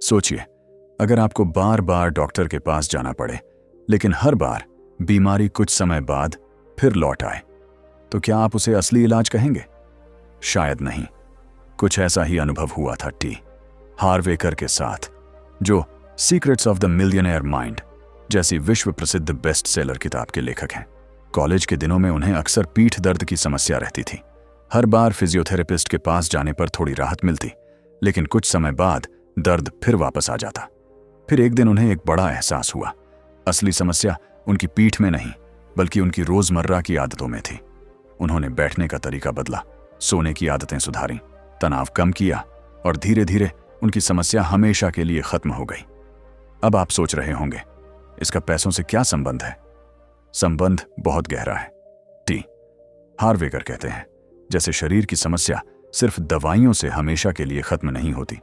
सोचिए, अगर आपको बार बार डॉक्टर के पास जाना पड़े, लेकिन हर बार बीमारी कुछ समय बाद फिर लौट आए, तो क्या आप उसे असली इलाज कहेंगे? शायद नहीं। कुछ ऐसा ही अनुभव हुआ था टी हार्वेकर के साथ, जो secrets of the millionaire mind जैसी विश्व प्रसिद्ध बेस्ट सेलर किताब के लेखक हैं। कॉलेज के दिनों में उन्हें अक्सर पीठ दर्द की समस्या रहती थी। हर बार फिजियोथेरेपिस्ट के पास जाने पर थोड़ी राहत मिलती, लेकिन कुछ समय बाद दर्द फिर वापस आ जाता। फिर एक दिन उन्हें एक बड़ा एहसास हुआ। असली समस्या उनकी पीठ में नहीं, बल्कि उनकी रोजमर्रा की आदतों में थी। उन्होंने बैठने का तरीका बदला, सोने की आदतें सुधारी, तनाव कम किया और धीरे धीरे उनकी समस्या हमेशा के लिए खत्म हो गई। अब आप सोच रहे होंगे, इसका पैसों से क्या संबंध है? संबंध बहुत गहरा है। टी हार्वेकर कहते हैं, जैसे शरीर की समस्या सिर्फ दवाइयों से हमेशा के लिए खत्म नहीं होती,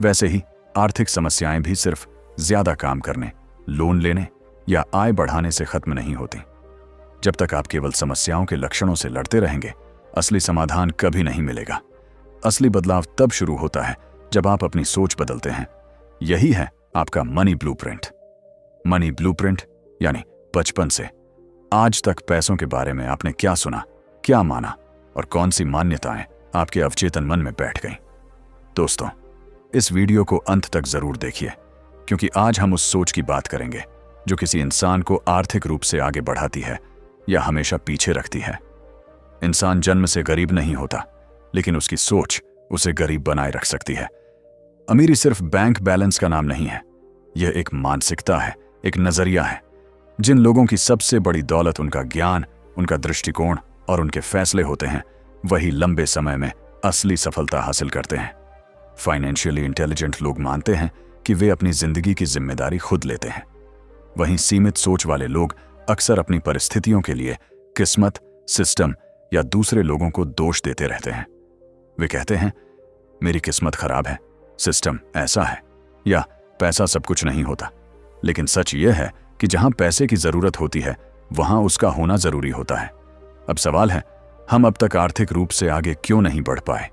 वैसे ही आर्थिक समस्याएं भी सिर्फ ज्यादा काम करने, लोन लेने या आय बढ़ाने से खत्म नहीं होती। जब तक आप केवल समस्याओं के लक्षणों से लड़ते रहेंगे, असली समाधान कभी नहीं मिलेगा। असली बदलाव तब शुरू होता है जब आप अपनी सोच बदलते हैं। यही है आपका मनी ब्लूप्रिंट। मनी ब्लूप्रिंट यानी बचपन से आज तक पैसों के बारे में आपने क्या सुना, क्या माना और कौन सी मान्यताएं आपके अवचेतन मन में बैठ गईं। दोस्तों, इस वीडियो को अंत तक जरूर देखिए, क्योंकि आज हम उस सोच की बात करेंगे जो किसी इंसान को आर्थिक रूप से आगे बढ़ाती है या हमेशा पीछे रखती है। इंसान जन्म से गरीब नहीं होता, लेकिन उसकी सोच उसे गरीब बनाए रख सकती है। अमीरी सिर्फ बैंक बैलेंस का नाम नहीं है, यह एक मानसिकता है, एक नजरिया है। जिन लोगों की सबसे बड़ी दौलत उनका ज्ञान, उनका दृष्टिकोण और उनके फैसले होते हैं, वही लंबे समय में असली सफलता हासिल करते हैं। फाइनेंशियली इंटेलिजेंट लोग मानते हैं कि वे अपनी जिंदगी की जिम्मेदारी खुद लेते हैं। वहीं सीमित सोच वाले लोग अक्सर अपनी परिस्थितियों के लिए किस्मत, सिस्टम या दूसरे लोगों को दोष देते रहते हैं। वे कहते हैं, मेरी किस्मत खराब है, सिस्टम ऐसा है, या पैसा सब कुछ नहीं होता। लेकिन सच यह है कि जहां पैसे की जरूरत होती है, वहां उसका होना जरूरी होता है। अब सवाल है, हम अब तक आर्थिक रूप से आगे क्यों नहीं बढ़ पाए?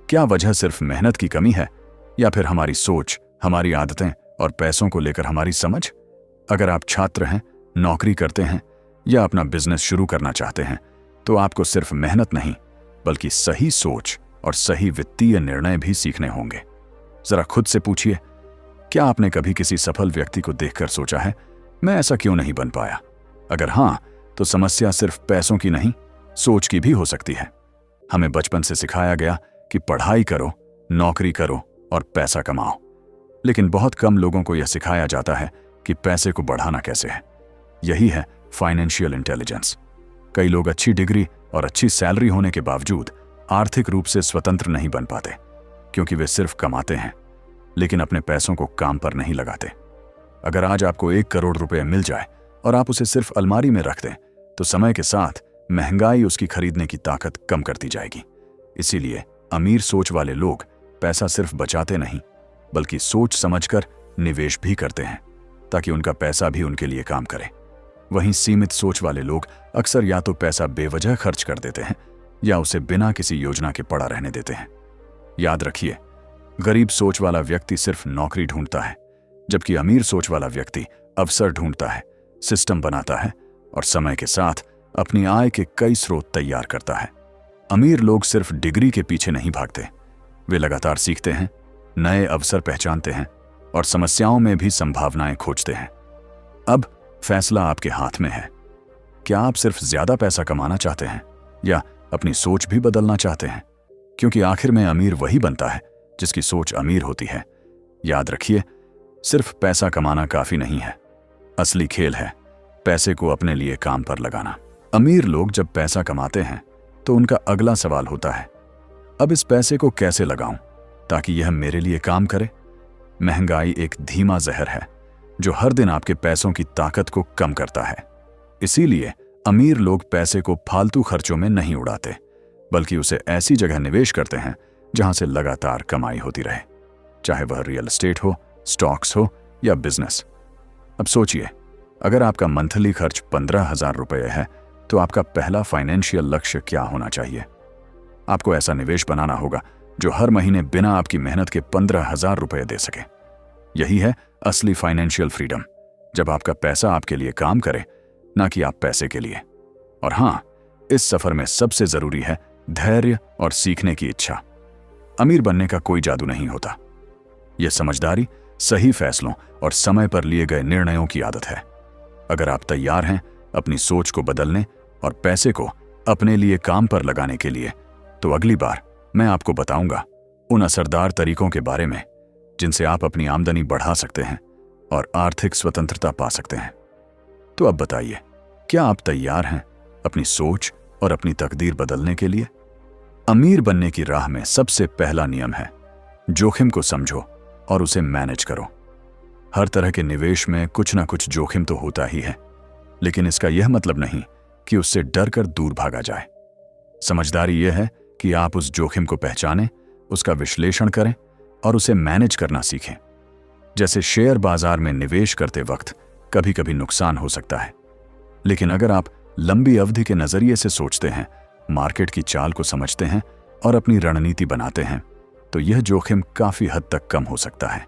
क्या वजह सिर्फ मेहनत की कमी है, या फिर हमारी सोच, हमारी आदतें और पैसों को लेकर हमारी समझ? अगर आप छात्र हैं, नौकरी करते हैं या अपना बिजनेस शुरू करना चाहते हैं, तो आपको सिर्फ मेहनत नहीं, बल्कि सही सोच और सही वित्तीय निर्णय भी सीखने होंगे। जरा खुद से पूछिए, क्या आपने कभी किसी सफल व्यक्ति को देखकर सोचा है, मैं ऐसा क्यों नहीं बन पाया? अगर हां, तो समस्या सिर्फ पैसों की नहीं, सोच की भी हो सकती है। हमें बचपन से सिखाया गया कि पढ़ाई करो, नौकरी करो और पैसा कमाओ, लेकिन बहुत कम लोगों को यह सिखाया जाता है कि पैसे को बढ़ाना कैसे है। यही है फाइनेंशियल इंटेलिजेंस। कई लोग अच्छी डिग्री और अच्छी सैलरी होने के बावजूद आर्थिक रूप से स्वतंत्र नहीं बन पाते, क्योंकि वे सिर्फ कमाते हैं, लेकिन अपने पैसों को काम पर नहीं लगाते। अगर आज आपको 1 करोड़ रुपए मिल जाए और आप उसे सिर्फ अलमारी में रख दें, तो समय के साथ महंगाई उसकी खरीदने की ताकत कम करती जाएगी। इसीलिए अमीर सोच वाले लोग पैसा सिर्फ बचाते नहीं, बल्कि सोच समझकर निवेश भी करते हैं, ताकि उनका पैसा भी उनके लिए काम करे। वहीं सीमित सोच वाले लोग अक्सर या तो पैसा बेवजह खर्च कर देते हैं, या उसे बिना किसी योजना के पड़ा रहने देते हैं। याद रखिए, गरीब सोच वाला व्यक्ति सिर्फ नौकरी ढूंढता है, जबकि अमीर सोच वाला व्यक्ति अवसर ढूंढता है, सिस्टम बनाता है और समय के साथ अपनी आय के कई स्रोत तैयार करता है। अमीर लोग सिर्फ डिग्री के पीछे नहीं भागते, वे लगातार सीखते हैं, नए अवसर पहचानते हैं और समस्याओं में भी संभावनाएं खोजते हैं। अब फैसला आपके हाथ में है। क्या आप सिर्फ ज्यादा पैसा कमाना चाहते हैं, या अपनी सोच भी बदलना चाहते हैं? क्योंकि आखिर में अमीर वही बनता है जिसकी सोच अमीर होती है। याद रखिए, सिर्फ पैसा कमाना काफी नहीं है। असली खेल है पैसे को अपने लिए काम पर लगाना। अमीर लोग जब पैसा कमाते हैं, तो उनका अगला सवाल होता है, अब इस पैसे को कैसे लगाऊं ताकि यह मेरे लिए काम करे? महंगाई एक धीमा जहर है जो हर दिन आपके पैसों की ताकत को कम करता है। इसीलिए अमीर लोग पैसे को फालतू खर्चों में नहीं उड़ाते, बल्कि उसे ऐसी जगह निवेश करते हैं जहां से लगातार कमाई होती रहे, चाहे वह रियल एस्टेट हो, स्टॉक्स हो या बिजनेस। अब सोचिए, अगर आपका मंथली खर्च 15,000 रुपये है, तो आपका पहला फाइनेंशियल लक्ष्य क्या होना चाहिए? आपको ऐसा निवेश बनाना होगा जो हर महीने बिना आपकी मेहनत के 15,000 रुपये दे सके। यही है असली फाइनेंशियल फ्रीडम, जब आपका पैसा आपके लिए काम करे, ना कि आप पैसे के लिए। और हाँ, इस सफर में सबसे जरूरी है धैर्य और सीखने की इच्छा। अमीर बनने का कोई जादू नहीं होता। यह समझदारी, सही फैसलों और समय पर लिए गए निर्णयों की आदत है। अगर आप तैयार हैं अपनी सोच को बदलने और पैसे को अपने लिए काम पर लगाने के लिए, तो अगली बार मैं आपको बताऊंगा उन असरदार तरीकों के बारे में जिनसे आप अपनी आमदनी बढ़ा सकते हैं और आर्थिक स्वतंत्रता पा सकते हैं। तो अब बताइए, क्या आप तैयार हैं अपनी सोच और अपनी तकदीर बदलने के लिए? अमीर बनने की राह में सबसे पहला नियम है जोखिम को समझो और उसे मैनेज करो। हर तरह के निवेश में कुछ ना कुछ जोखिम तो होता ही है, लेकिन इसका यह मतलब नहीं कि उससे डर कर दूर भागा जाए। समझदारी यह है कि आप उस जोखिम को पहचानें, उसका विश्लेषण करें और उसे मैनेज करना सीखें। जैसे शेयर बाजार में निवेश करते वक्त कभी कभी नुकसान हो सकता है, लेकिन अगर आप लंबी अवधि के नजरिए से सोचते हैं, मार्केट की चाल को समझते हैं और अपनी रणनीति बनाते हैं, तो यह जोखिम काफी हद तक कम हो सकता है।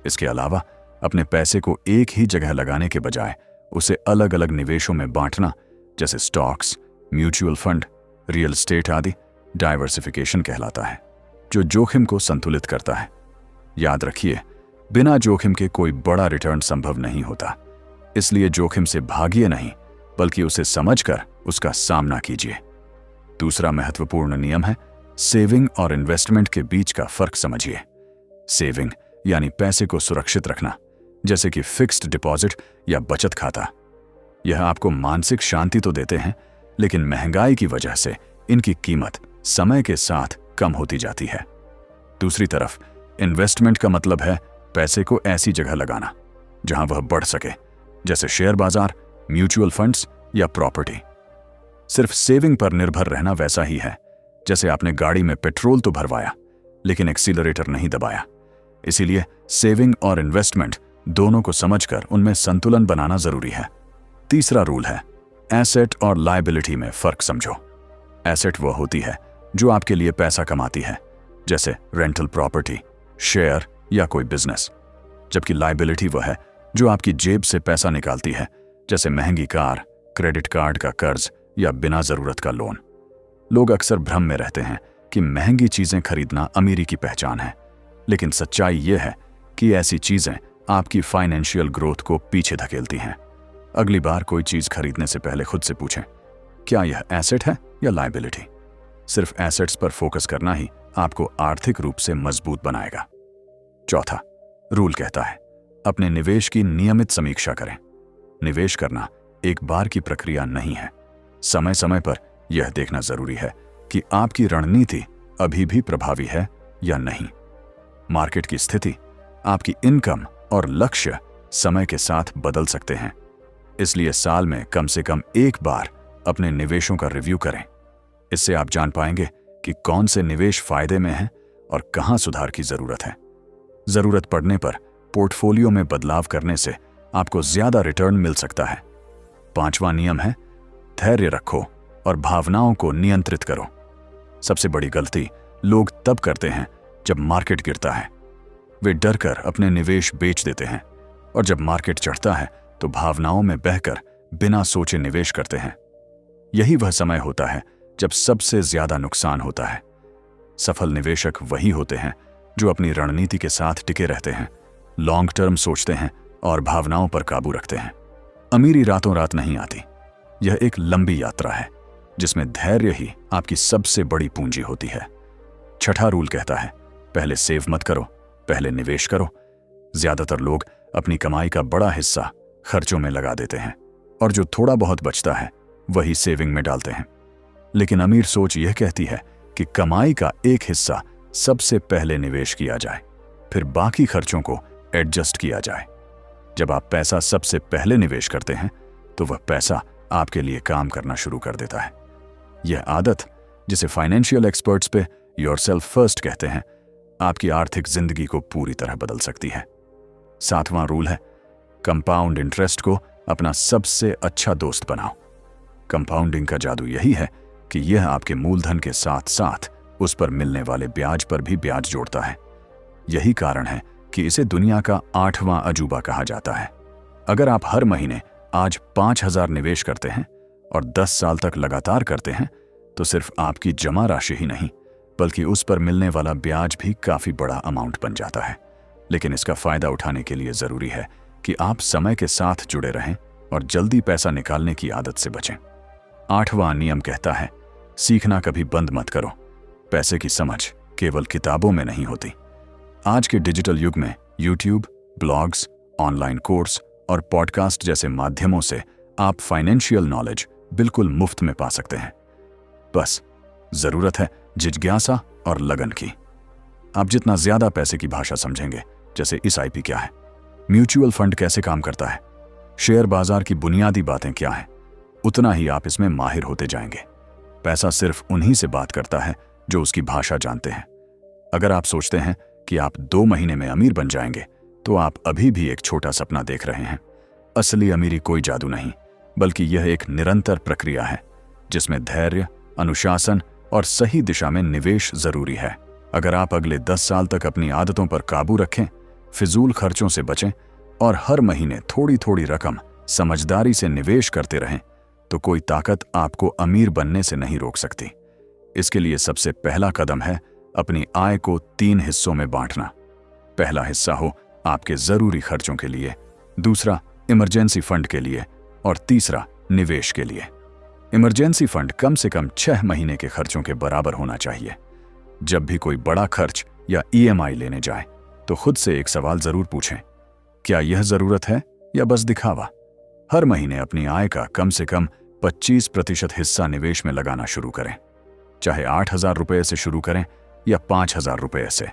इसके अलावा अपने पैसे को एक ही जगह लगाने के बजाय उसे अलग अलग निवेशों में बांटना, जैसे stocks, mutual fund, real estate आदि, डाइवर्सिफिकेशन कहलाता है, जो जोखिम को संतुलित करता है। याद रखिए, बिना जोखिम के कोई बड़ा रिटर्न संभव नहीं होता। इसलिए जोखिम से भागिए नहीं, बल्कि उसे समझकर उसका सामना कीजिए। दूसरा महत्वपूर्ण नियम है सेविंग और इन्वेस्टमेंट के बीच का फर्क समझिए। सेविंग यानी पैसे को सुरक्षित रखना, जैसे कि फिक्स्ड डिपॉजिट या बचत खाता। यह आपको मानसिक शांति तो देते हैं, लेकिन महंगाई की वजह से इनकी कीमत समय के साथ कम होती जाती है। दूसरी तरफ इन्वेस्टमेंट का मतलब है पैसे को ऐसी जगह लगाना जहां वह बढ़ सके, जैसे शेयर बाजार, म्यूचुअल फंड्स या प्रॉपर्टी। सिर्फ सेविंग पर निर्भर रहना वैसा ही है जैसे आपने गाड़ी में पेट्रोल तो भरवाया, लेकिन एक्सीलरेटर नहीं दबाया। इसीलिए सेविंग और इन्वेस्टमेंट दोनों को समझकर उनमें संतुलन बनाना जरूरी है। तीसरा रूल है एसेट और लायबिलिटी में फर्क समझो। एसेट वह होती है जो आपके लिए पैसा कमाती है, जैसे रेंटल प्रॉपर्टी, शेयर या कोई बिजनेस, जबकि लायबिलिटी वह है जो आपकी जेब से पैसा निकालती है, जैसे महंगी कार, क्रेडिट कार्ड का कर्ज या बिना जरूरत का लोन। लोग अक्सर भ्रम में रहते हैं कि महंगी चीजें खरीदना अमीरी की पहचान है, लेकिन सच्चाई यह है कि ऐसी चीजें आपकी फाइनेंशियल ग्रोथ को पीछे धकेलती हैं। अगली बार कोई चीज खरीदने से पहले खुद से पूछें, क्या यह एसेट है या लायबिलिटी? सिर्फ एसेट्स पर फोकस करना ही आपको आर्थिक रूप से मजबूत बनाएगा। चौथा रूल कहता है अपने निवेश की नियमित समीक्षा करें। निवेश करना एक बार की प्रक्रिया नहीं है। समय समय पर यह देखना जरूरी है कि आपकी रणनीति अभी भी प्रभावी है या नहीं। मार्केट की स्थिति, आपकी इनकम और लक्ष्य समय के साथ बदल सकते हैं। इसलिए साल में कम से कम एक बार अपने निवेशों का रिव्यू करें। इससे आप जान पाएंगे कि कौन से निवेश फायदे में हैं और कहां सुधार की जरूरत है। जरूरत पड़ने पर पोर्टफोलियो में बदलाव करने से आपको ज्यादा रिटर्न मिल सकता है। पांचवा नियम है धैर्य रखो और भावनाओं को नियंत्रित करो। सबसे बड़ी गलती लोग तब करते हैं जब मार्केट गिरता है। वे डरकर अपने निवेश बेच देते हैं, और जब मार्केट चढ़ता है तो भावनाओं में बहकर बिना सोचे निवेश करते हैं। यही वह समय होता है जब सबसे ज्यादा नुकसान होता है। सफल निवेशक वही होते हैं जो अपनी रणनीति के साथ टिके रहते हैं, लॉन्ग टर्म सोचते हैं और भावनाओं पर काबू रखते हैं। अमीरी रातों रात नहीं आती। यह एक लंबी यात्रा है जिसमें धैर्य ही आपकी सबसे बड़ी पूंजी होती है। छठा रूल कहता है पहले सेव मत करो, पहले निवेश करो। ज्यादातर लोग अपनी कमाई का बड़ा हिस्सा खर्चों में लगा देते हैं और जो थोड़ा बहुत बचता है वही सेविंग में डालते हैं। लेकिन अमीर सोच यह कहती है कि कमाई का एक हिस्सा सबसे पहले निवेश किया जाए, फिर बाकी खर्चों को एडजस्ट किया जाए। जब आप पैसा सबसे पहले निवेश करते हैं तो वह पैसा आपके लिए काम करना शुरू कर देता है। यह आदत, जिसे फाइनेंशियल एक्सपर्ट्स पे योरसेल्फ फर्स्ट कहते हैं, आपकी आर्थिक जिंदगी को पूरी तरह बदल सकती है। सातवां रूल है कंपाउंड इंटरेस्ट को अपना सबसे अच्छा दोस्त बनाओ। कंपाउंडिंग का जादू यही है कि यह आपके मूलधन के साथ साथ उस पर मिलने वाले ब्याज पर भी ब्याज जोड़ता है। यही कारण है कि इसे दुनिया का 8वां अजूबा कहा जाता है। अगर आप हर महीने आज 5,000 निवेश करते हैं और 10 साल तक लगातार करते हैं तो सिर्फ आपकी जमा राशि ही नहीं बल्कि उस पर मिलने वाला ब्याज भी काफी बड़ा अमाउंट बन जाता है। लेकिन इसका फायदा उठाने के लिए जरूरी है कि आप समय के साथ जुड़े रहें और जल्दी पैसा निकालने की आदत से बचें। 8वां नियम कहता है, सीखना कभी बंद मत करो। पैसे की समझ केवल किताबों में नहीं होती। आज के डिजिटल युग में यूट्यूब, ब्लॉग्स, ऑनलाइन कोर्स और पॉडकास्ट जैसे माध्यमों से आप फाइनेंशियल नॉलेज बिल्कुल मुफ्त में पा सकते हैं। बस जरूरत है जिज्ञासा और लगन की। आप जितना ज्यादा पैसे की भाषा समझेंगे, जैसे SIP क्या है, म्यूचुअल फंड कैसे काम करता है, शेयर बाजार की बुनियादी बातें क्या हैं, उतना ही आप इसमें माहिर होते जाएंगे। पैसा सिर्फ उन्हीं से बात करता है जो उसकी भाषा जानते हैं। अगर आप सोचते हैं कि आप 2 महीने में अमीर बन जाएंगे तो आप अभी भी एक छोटा सपना देख रहे हैं। असली अमीरी कोई जादू नहीं, बल्कि यह एक निरंतर प्रक्रिया है जिसमें धैर्य, अनुशासन और सही दिशा में निवेश जरूरी है। अगर आप अगले 10 साल तक अपनी आदतों पर काबू रखें, फिजूल खर्चों से बचें और हर महीने थोड़ी थोड़ी रकम समझदारी से निवेश करते रहें तो कोई ताकत आपको अमीर बनने से नहीं रोक सकती। इसके लिए सबसे पहला कदम है अपनी आय को 3 हिस्सों में बांटना। पहला हिस्सा हो आपके जरूरी खर्चों के लिए, दूसरा इमरजेंसी फंड के लिए और तीसरा निवेश के लिए। इमरजेंसी फंड कम से कम 6 महीने के खर्चों के बराबर होना चाहिए। जब भी कोई बड़ा खर्च या EMI लेने जाए तो खुद से एक सवाल जरूर पूछें, क्या यह जरूरत है या बस दिखावा? हर महीने अपनी आय का कम से कम 25% हिस्सा निवेश में लगाना शुरू करें। चाहे 8,000 रुपये से शुरू करें या 5,000 रुपये से।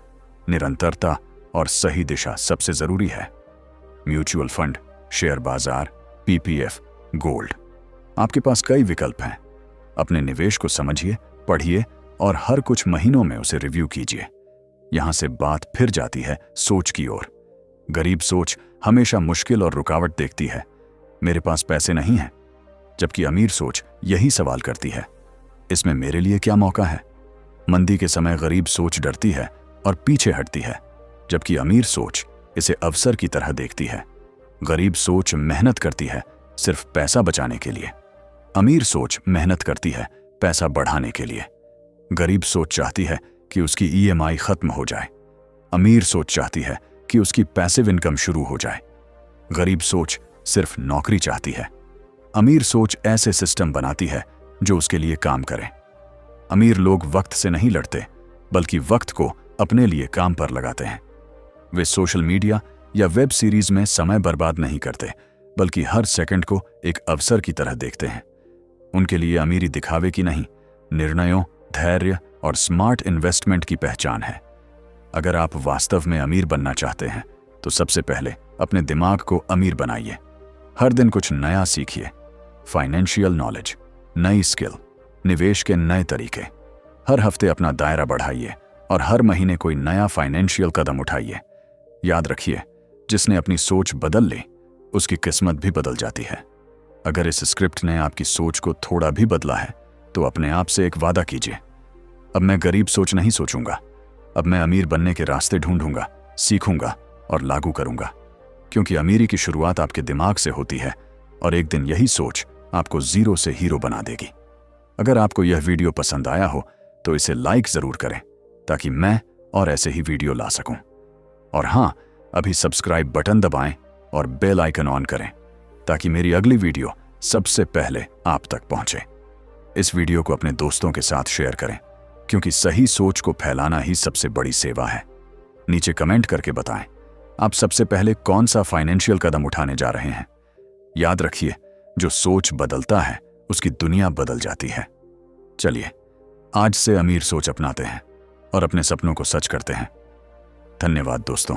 निरंतरता और सही दिशा सबसे जरूरी है। म्यूचुअल फंड, शेयर बाजार, PPF, गोल्ड, आपके पास कई विकल्प हैं। अपने निवेश को समझिए, पढ़िए और हर कुछ महीनों में उसे रिव्यू कीजिए। यहां से बात फिर जाती है सोच की ओर। गरीब सोच हमेशा मुश्किल और रुकावट देखती है, मेरे पास पैसे नहीं हैं, जबकि अमीर सोच यही सवाल करती है, इसमें मेरे लिए क्या मौका है? मंदी के समय गरीब सोच डरती है और पीछे हटती है, जबकि अमीर सोच इसे अवसर की तरह देखती है। गरीब सोच मेहनत करती है सिर्फ पैसा बचाने के लिए, अमीर सोच मेहनत करती है पैसा बढ़ाने के लिए। गरीब सोच चाहती है कि उसकी EMI खत्म हो जाए, अमीर सोच चाहती है कि उसकी पैसिव इनकम शुरू हो जाए। गरीब सोच सिर्फ नौकरी चाहती है, अमीर सोच ऐसे सिस्टम बनाती है जो उसके लिए काम करें। अमीर लोग वक्त से नहीं लड़ते, बल्कि वक्त को अपने लिए काम पर लगाते हैं। वे सोशल मीडिया या वेब सीरीज में समय बर्बाद नहीं करते, बल्कि हर सेकंड को एक अवसर की तरह देखते हैं। उनके लिए अमीरी दिखावे की नहीं, निर्णयों, धैर्य और स्मार्ट इन्वेस्टमेंट की पहचान है। अगर आप वास्तव में अमीर बनना चाहते हैं तो सबसे पहले अपने दिमाग को अमीर बनाइए। हर दिन कुछ नया सीखिए, फाइनेंशियल नॉलेज, नई स्किल, निवेश के नए तरीके। हर हफ्ते अपना दायरा बढ़ाइए और हर महीने कोई नया फाइनेंशियल कदम उठाइए। याद रखिए, जिसने अपनी सोच बदल ली उसकी किस्मत भी बदल जाती है। अगर इस स्क्रिप्ट ने आपकी सोच को थोड़ा भी बदला है तो अपने आप से एक वादा कीजिए, अब मैं गरीब सोच नहीं सोचूंगा, अब मैं अमीर बनने के रास्ते ढूंढूंगा, सीखूंगा और लागू करूंगा। क्योंकि अमीरी की शुरुआत आपके दिमाग से होती है और एक दिन यही सोच आपको जीरो से हीरो बना देगी। अगर आपको यह वीडियो पसंद आया हो तो इसे लाइक जरूर करें ताकि मैं और ऐसे ही वीडियो ला सकूं। और हाँ, अभी सब्सक्राइब बटन दबाएं और बेल आइकन ऑन करें ताकि मेरी अगली वीडियो सबसे पहले आप तक पहुंचे। इस वीडियो को अपने दोस्तों के साथ शेयर करें, क्योंकि सही सोच को फैलाना ही सबसे बड़ी सेवा है। नीचे कमेंट करके बताएं आप सबसे पहले कौन सा फाइनेंशियल कदम उठाने जा रहे हैं। याद रखिए, जो सोच बदलता है उसकी दुनिया बदल जाती है। चलिए आज से अमीर सोच अपनाते हैं और अपने सपनों को सच करते हैं। धन्यवाद दोस्तों।